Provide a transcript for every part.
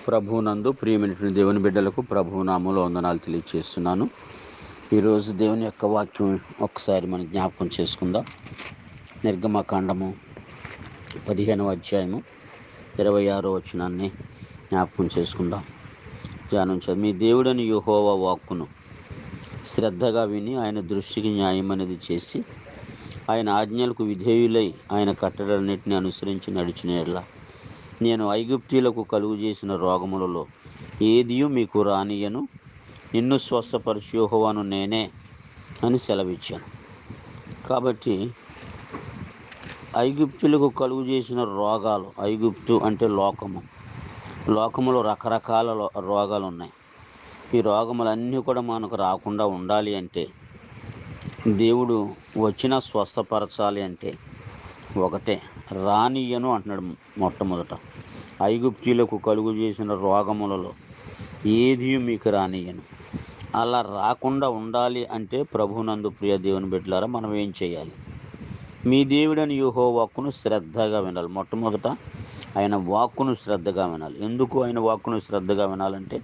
ప్రభువునందు ప్రియమైనటువంటి దేవుని బిడ్డలకు ప్రభువు నామములో వందనాలు తెలియజేస్తున్నాను. ఈరోజు దేవుని యొక్క వాక్యం ఒకసారి మనం జ్ఞాపకం చేసుకుందాం. నిర్గమకాండము 15వ అధ్యాయము 26వ వచనాన్ని జ్ఞాపకం చేసుకుందాం. ధ్యానించాలి. మీ దేవుడని యెహోవా వాక్కును శ్రద్ధగా విని ఆయన దృష్టికి న్యాయమనేది చేసి ఆయన ఆజ్ఞలకు విధేయులై ఆయన కట్టడలన్నింటినీ అనుసరించి నడిచిన యెడల నేను ఐగుప్తీయులకు కలుగు చేసిన రోగములలో ఏదియూ మీకు రానియను, నిన్ను స్వస్థపరచు యెహోవాను నేనే అని సెలవిచ్చాను. కాబట్టి ఐగుప్తులకు కలుగు చేసిన రోగాలు, ఐగుప్తు అంటే లోకములో రకరకాల రోగాలు ఉన్నాయి. ఈ రోగములన్నీ కూడా మనకు రాకుండా ఉండాలి అంటే, దేవుడు వచ్చినా స్వస్థపరచాలి అంటే ఒకటే, రానియను అంటున్నాడు. మొట్టమొదట ఐగుప్తీయులకు కలుగు చేసిన రోగములలో ఏది మీకు రానియను. అలా రాకుండా ఉండాలి అంటే ప్రభువునందు ప్రియ దేవుని బిడ్డలారా, మనం ఏం చేయాలి? మీ దేవుడని యెహోవా వాక్కును శ్రద్ధగా వినాలి. మొట్టమొదట ఆయన వాక్కును శ్రద్ధగా వినాలి. ఎందుకు ఆయన వాక్కును శ్రద్ధగా వినాలంటే,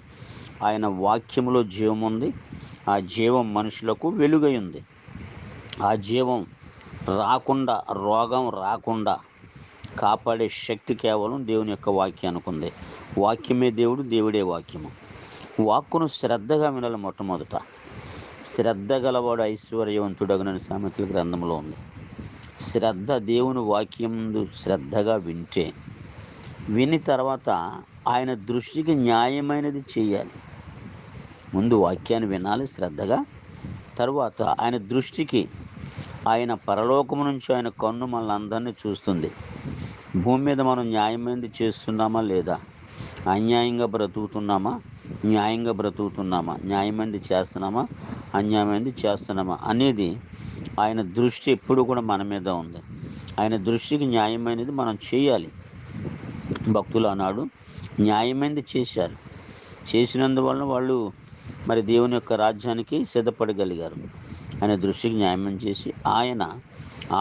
ఆయన వాక్యములో జీవం ఉంది. ఆ జీవం మనుషులకు వెలుగై ఉంది. ఆ జీవం రాకుండా, రోగం రాకుండా కాపాడే శక్తి కేవలం దేవుని యొక్క వాక్యానికి ఉంది. వాక్యమే దేవుడు, దేవుడే వాక్యము. వాక్కును శ్రద్ధగా వినాలి. మొట్టమొదట శ్రద్ధ గలవాడు ఐశ్వర్యవంతుడగునని సామెతల గ్రంథంలో ఉంది. శ్రద్ధ, దేవుని వాక్యం శ్రద్ధగా విని తర్వాత ఆయన దృష్టికి న్యాయమైనది చేయాలి. ముందు వాక్యాన్ని వినాలి శ్రద్ధగా. తరువాత ఆయన దృష్టికి, ఆయన పరలోకము నుంచి ఆయన కన్ను మనల్ని అందరినీ చూస్తుంది. భూమి మీద మనం న్యాయమైనది చేస్తున్నామా లేదా, అన్యాయంగా బ్రతుకుతున్నామా, న్యాయంగా బ్రతుకుతున్నామా, న్యాయమైనది చేస్తున్నామా, అన్యాయమైనది చేస్తున్నామా అనేది ఆయన దృష్టి ఎప్పుడు కూడా మన మీద ఉంది. ఆయన దృష్టికి న్యాయమైనది మనం చేయాలి. భక్తులు ఆనాడు న్యాయమైనది చేశారు. చేసినందువలన వాళ్ళు మరి దేవుని యొక్క రాజ్యానికి సిద్ధపడగలిగారు. ఆయన దృష్టికి న్యాయం చేసి ఆయన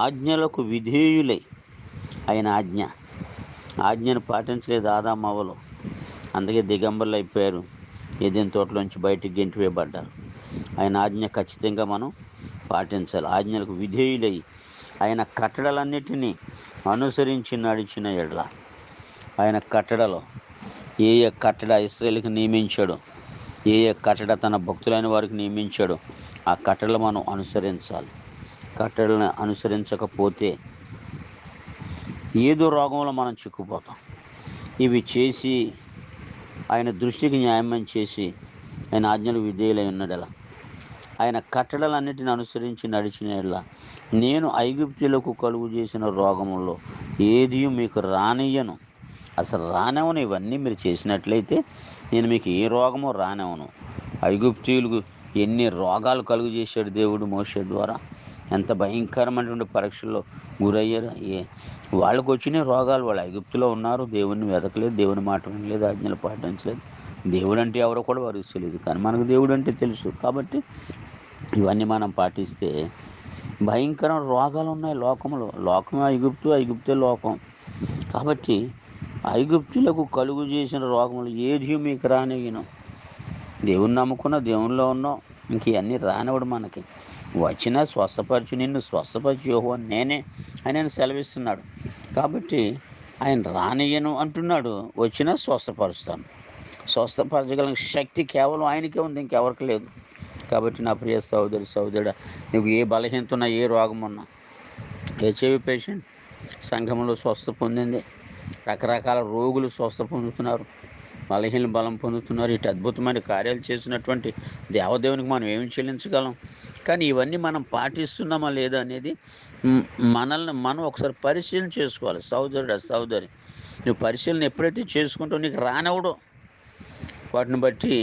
ఆజ్ఞలకు విధేయులై, ఆయన ఆజ్ఞను పాటించలేదు ఆదాము అవ్వలు. అందుకే దిగంబరులు అయిపోయారు. ఏదైనా తోటలోంచి బయటికి గెంటి వేయబడ్డారు. ఆయన ఆజ్ఞ ఖచ్చితంగా మనం పాటించాలి. ఆజ్ఞలకు విధేయులై ఆయన కట్టడలన్నిటినీ అనుసరించి నడిచిన యెడల, ఆయన కట్టడలో ఏ కట్టడ ఇశ్రాయేలుకి నియమించాడో, ఏ కట్టడ తన భక్తులైన వారికి నియమించాడో ఆ కట్టడలు మనం అనుసరించాలి. కట్టడలను అనుసరించకపోతే ఏదో రోగంలో మనం చిక్కుపోతాం. ఇవి చేసి ఆయన దృష్టికి న్యాయం చేసి ఆయన ఆజ్ఞలు విధేయులై ఉన్నడలా, ఆయన కట్టడలన్నిటిని అనుసరించి నడిచిన యెడల నేను ఐగుప్తులకు కలుగు చేసిన రోగములో ఏది మీకు రానియను. అసలు రానివ్వను. ఇవన్నీ మీరు చేసినట్లయితే నేను మీకు ఏ రోగమో రానివ్వను. ఐగుప్తీయులకు ఎన్ని రోగాలు కలుగు చేశాడు దేవుడు మోషే ద్వారా. ఎంత భయంకరమైనటువంటి పరీక్షల్లో గురయ్యారు. వాళ్ళకు వచ్చిన రోగాలు. వాళ్ళు ఐగుప్తులో ఉన్నారు, దేవుడిని వెతకలేదు, దేవుని మాట వినలేదు, ఆజ్ఞలు పాటించలేదు. దేవుడు అంటే ఎవరో కూడా వారికి తెలియదు, కానీ మనకు దేవుడు అంటే తెలుసు. కాబట్టి ఇవన్నీ మనం పాటిస్తే భయంకరమైన రోగాలు ఉన్నాయి లోకంలో. లోకమే ఐగుప్తు, ఐగుప్తే లోకం. కాబట్టి ఐగుప్తులకు కలుగు చేసిన రోగములు ఏది మీకు రానివ్వను. దేవుని నమ్ముకున్న, దేవునిలో ఉన్నాం, ఇంక ఇవన్నీ రానివ్వడు మనకి. వచ్చినా స్వస్థపరచు, నిన్ను స్వస్థపరచు యెహోవా నేనే అని ఆయన సెలవిస్తున్నాడు. కాబట్టి ఆయన రానియను అంటున్నాడు, వచ్చినా స్వస్థపరుస్తాను. స్వస్థపరచగల శక్తి కేవలం ఆయనకే ఉంది, ఇంకెవరికి లేదు. కాబట్టి నా ప్రియ సహోదరుడా, నీకు ఏ బలహీనత ఉన్నా, ఏ రోగం ఉన్నా, హెచ్ఐవి పేషెంట్ సంఘంలో స్వస్థ పొందింది. రకరకాల రోగులు స్వస్థ పొందుతున్నారు, బలహీన బలం పొందుతున్నారు. ఇటు అద్భుతమైన కార్యాలు చేసినటువంటి దేవదేవునికి మనం ఏమి చెల్లించగలం? కానీ ఇవన్నీ మనం పాటిస్తున్నామా లేదా అనేది మనల్ని మనం ఒకసారి పరిశీలన చేసుకోవాలి. సహోదరి, నువ్వు పరిశీలన ఎప్పుడైతే చేసుకుంటావు నీకు రానివ్వడు. వాటిని బట్టి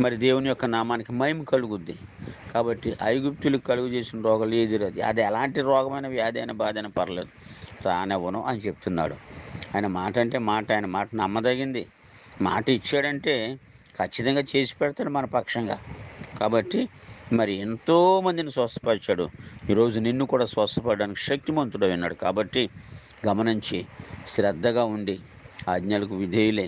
మరి దేవుని యొక్క నామానికి మహిమ కలుగుద్ది. కాబట్టి ఐగుప్తులకు కలుగు చేసిన రోగాలు ఏది అది ఎలాంటి రోగమైన, వ్యాధి అయినా, బాధ అయినా పర్లేదు, రానివ్వను అని చెప్తున్నాడు. ఆయన మాట అంటే మాట, ఆయన మాట నమ్మదగింది. మాట ఇచ్చాడంటే ఖచ్చితంగా చేసి పెడతాడు మన పక్షంగా. కాబట్టి మరి ఎంతోమందిని స్వస్థపరిచాడు. ఈరోజు నిన్ను కూడా స్వస్థపడడానికి శక్తిమంతుడు విన్నాడు. కాబట్టి గమనించి శ్రద్ధగా ఉండి ఆజ్ఞలకు విధేయులే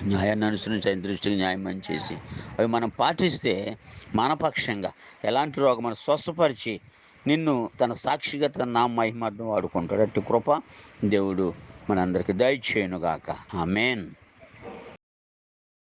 న్యాయాన్ని అనుసరించి ఆయన దృష్టికి న్యాయం అని చేసి అవి మనం పాటిస్తే మన పక్షంగా ఎలాంటి రోగం మనం స్వస్థపరిచి నిన్ను తన సాక్షిగా తన నా మహిమార్థం వాడుకుంటాడు. అట్టి కృప దేవుడు మనందరికీ దయచేయునుగాక. ఆమేన్.